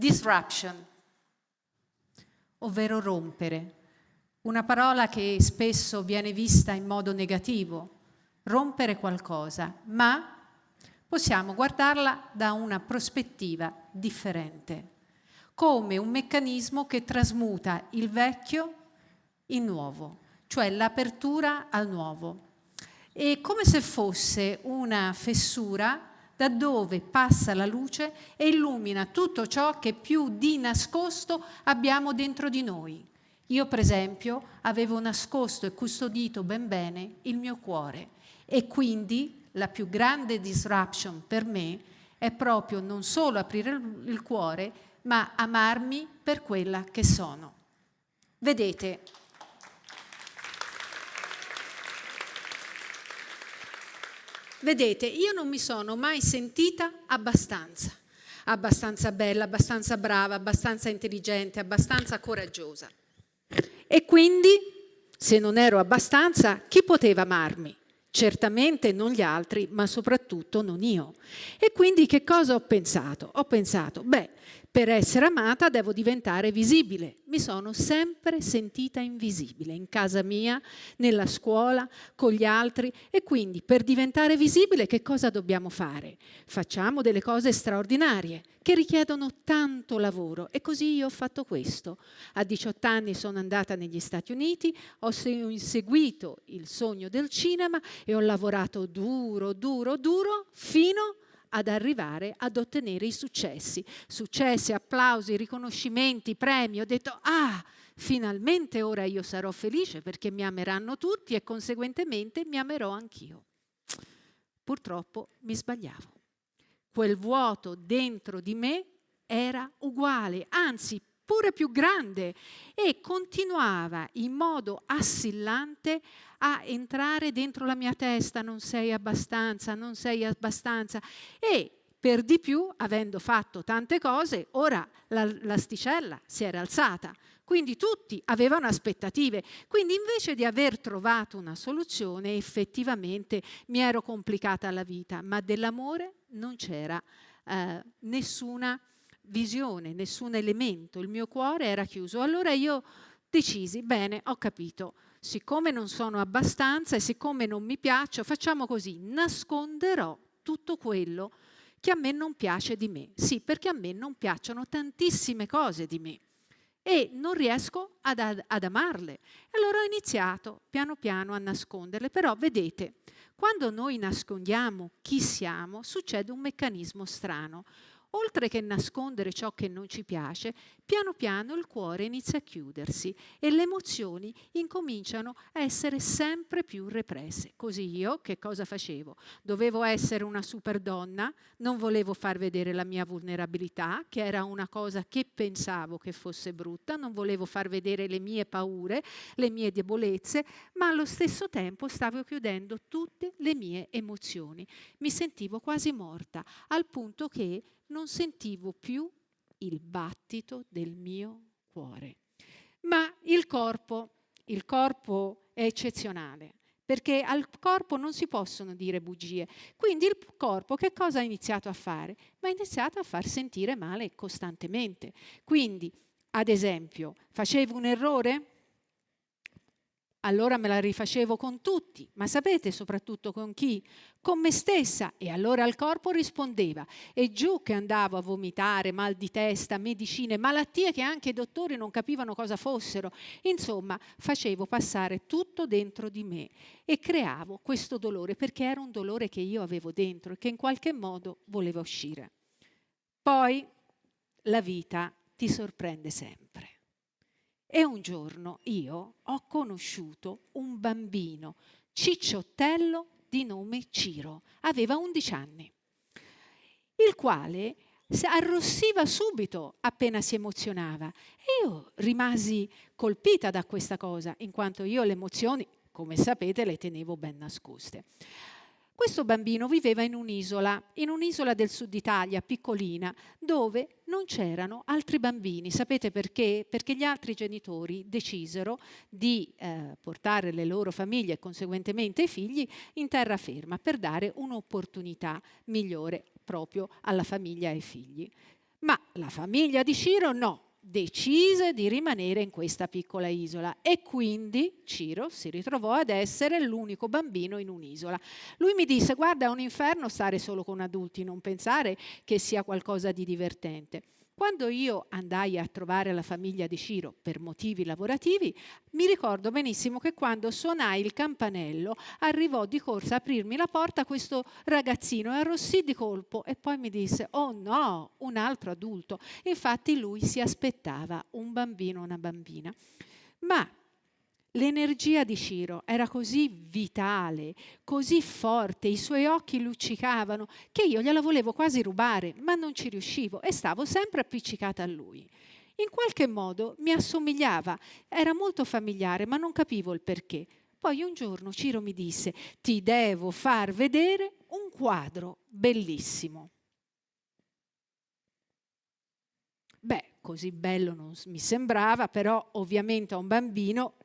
Disruption, ovvero rompere. Una parola che spesso viene vista in modo negativo, rompere qualcosa, ma possiamo guardarla da una prospettiva differente, come un meccanismo che trasmuta il vecchio in nuovo, cioè l'apertura al nuovo. È come se fosse una fessura da dove passa la luce e illumina tutto ciò che più di nascosto abbiamo dentro di noi. Io, per esempio, avevo nascosto e custodito ben bene il mio cuore e quindi la più grande disruption per me è proprio non solo aprire il cuore, ma amarmi per quella che sono. Vedete, io non mi sono mai sentita abbastanza bella, abbastanza brava, abbastanza intelligente, abbastanza coraggiosa. E quindi, se non ero abbastanza, chi poteva amarmi? Certamente non gli altri, ma soprattutto non io. E quindi che cosa ho pensato? Ho pensato, per essere amata devo diventare visibile. Mi sono sempre sentita invisibile, in casa mia, nella scuola, con gli altri. E quindi per diventare visibile che cosa dobbiamo fare? Facciamo delle cose straordinarie, che richiedono tanto lavoro. E così io ho fatto questo. A 18 anni sono andata negli Stati Uniti, ho inseguito il sogno del cinema e ho lavorato duro fino ad arrivare ad ottenere i successi, applausi, riconoscimenti, premi. Ho detto, finalmente ora io sarò felice perché mi ameranno tutti e conseguentemente mi amerò anch'io. Purtroppo mi sbagliavo. Quel vuoto dentro di me era uguale, anzi pure più grande, e continuava in modo assillante a entrare dentro la mia testa: non sei abbastanza, non sei abbastanza. E per di più, avendo fatto tante cose, ora l'asticella si era alzata. Quindi tutti avevano aspettative. Quindi invece di aver trovato una soluzione, effettivamente mi ero complicata la vita, ma dell'amore non c'era nessuna visione, nessun elemento. Il mio cuore era chiuso. Allora io decisi, bene, ho capito, siccome non sono abbastanza e siccome non mi piaccio, facciamo così, nasconderò tutto quello che a me non piace di me. Sì, perché a me non piacciono tantissime cose di me e non riesco ad amarle. E allora ho iniziato piano piano a nasconderle. Però vedete, quando noi nascondiamo chi siamo, succede un meccanismo strano. Oltre che nascondere ciò che non ci piace, piano piano il cuore inizia a chiudersi e le emozioni incominciano a essere sempre più represse. Così io che cosa facevo? Dovevo essere una super donna, non volevo far vedere la mia vulnerabilità, che era una cosa che pensavo che fosse brutta, non volevo far vedere le mie paure, le mie debolezze, ma allo stesso tempo stavo chiudendo tutte le mie emozioni. Mi sentivo quasi morta, al punto che non sentivo più il battito del mio cuore. Ma il corpo è eccezionale, perché al corpo non si possono dire bugie. Quindi il corpo che cosa ha iniziato a fare? Ma ha iniziato a far sentire male costantemente. Quindi, ad esempio, facevo un errore? Allora me la rifacevo con tutti, ma sapete soprattutto con chi? Con me stessa. E allora il corpo rispondeva. E giù che andavo a vomitare, mal di testa, medicine, malattie che anche i dottori non capivano cosa fossero. Insomma, facevo passare tutto dentro di me e creavo questo dolore, perché era un dolore che io avevo dentro e che in qualche modo voleva uscire. Poi la vita ti sorprende sempre. E un giorno io ho conosciuto un bambino cicciottello di nome Ciro, aveva 11 anni, il quale arrossiva subito appena si emozionava. E io rimasi colpita da questa cosa, in quanto io le emozioni, come sapete, le tenevo ben nascoste. Questo bambino viveva in un'isola del sud Italia, piccolina, dove non c'erano altri bambini. Sapete perché? Perché gli altri genitori decisero di portare le loro famiglie e conseguentemente i figli in terraferma per dare un'opportunità migliore proprio alla famiglia e ai figli. Ma la famiglia di Ciro no, decise di rimanere in questa piccola isola e quindi Ciro si ritrovò ad essere l'unico bambino in un'isola. Lui mi disse: guarda, è un inferno stare solo con adulti, non pensare che sia qualcosa di divertente. Quando io andai a trovare la famiglia di Ciro per motivi lavorativi, mi ricordo benissimo che quando suonai il campanello arrivò di corsa a aprirmi la porta questo ragazzino e arrossì di colpo e poi mi disse: oh no, un altro adulto. Infatti lui si aspettava un bambino o una bambina. Ma l'energia di Ciro era così vitale, così forte, i suoi occhi luccicavano, che io gliela volevo quasi rubare, ma non ci riuscivo e stavo sempre appiccicata a lui. In qualche modo mi assomigliava, era molto familiare, ma non capivo il perché. Poi un giorno Ciro mi disse: ti devo far vedere un quadro bellissimo. Beh, così bello non mi sembrava, però ovviamente a un bambino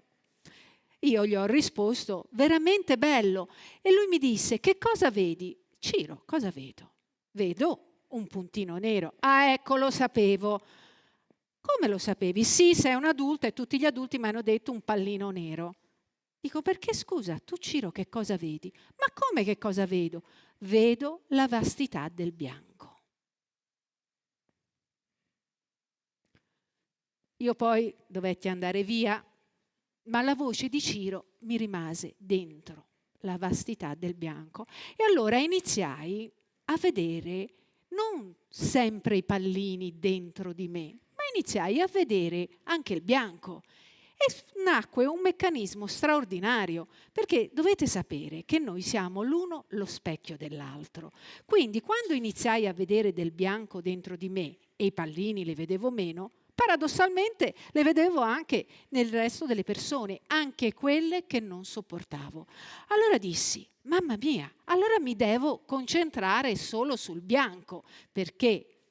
io gli ho risposto: veramente bello. E lui mi disse: che cosa vedi? Ciro, cosa vedo? Vedo un puntino nero. Ah, ecco, lo sapevo. Come lo sapevi? Sì, sei un adulto e tutti gli adulti mi hanno detto un pallino nero. Dico: perché scusa, tu Ciro che cosa vedi? Ma come che cosa vedo? Vedo la vastità del bianco. Io poi dovetti andare via, ma la voce di Ciro mi rimase dentro, la vastità del bianco. E allora iniziai a vedere non sempre i pallini dentro di me, ma iniziai a vedere anche il bianco. E nacque un meccanismo straordinario, perché dovete sapere che noi siamo l'uno lo specchio dell'altro. Quindi quando iniziai a vedere del bianco dentro di me e i pallini li vedevo meno, paradossalmente le vedevo anche nel resto delle persone, anche quelle che non sopportavo. Allora dissi: mamma mia, allora mi devo concentrare solo sul bianco, perché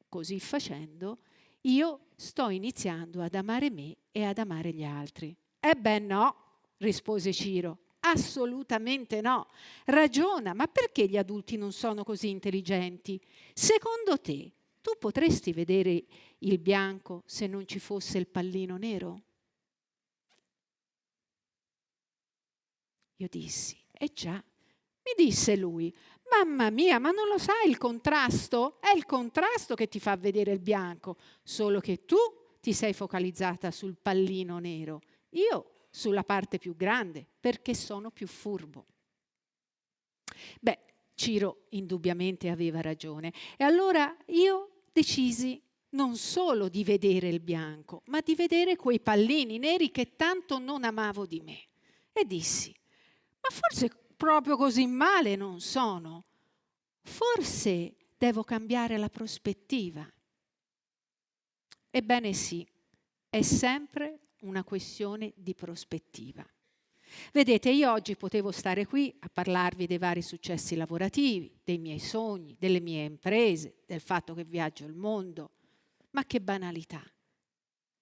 così facendo io sto iniziando ad amare me e ad amare gli altri. Beh no, rispose Ciro, assolutamente no. Ragiona, ma perché gli adulti non sono così intelligenti? Secondo te, tu potresti vedere il bianco se non ci fosse il pallino nero? Io dissi: già. Mi disse lui: mamma mia, ma non lo sai il contrasto? È il contrasto che ti fa vedere il bianco, solo che tu ti sei focalizzata sul pallino nero, io sulla parte più grande, perché sono più furbo. Beh, Ciro indubbiamente aveva ragione. E allora io decisi non solo di vedere il bianco, ma di vedere quei pallini neri che tanto non amavo di me. E dissi: ma forse proprio così male non sono. Forse devo cambiare la prospettiva. Ebbene sì, è sempre una questione di prospettiva. Vedete, io oggi potevo stare qui a parlarvi dei vari successi lavorativi, dei miei sogni, delle mie imprese, del fatto che viaggio il mondo, ma che banalità.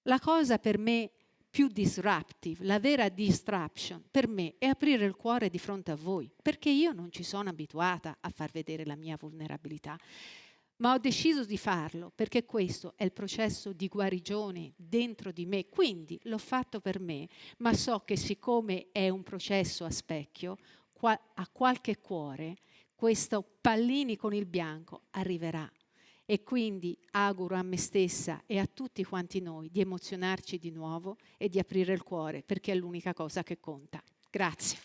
La cosa per me più disruptive, la vera disruption per me è aprire il cuore di fronte a voi, perché io non ci sono abituata a far vedere la mia vulnerabilità. Ma ho deciso di farlo perché questo è il processo di guarigione dentro di me, quindi l'ho fatto per me, ma so che siccome è un processo a specchio, a qualche cuore questo pallini con il bianco arriverà. E quindi auguro a me stessa e a tutti quanti noi di emozionarci di nuovo e di aprire il cuore, perché è l'unica cosa che conta. Grazie.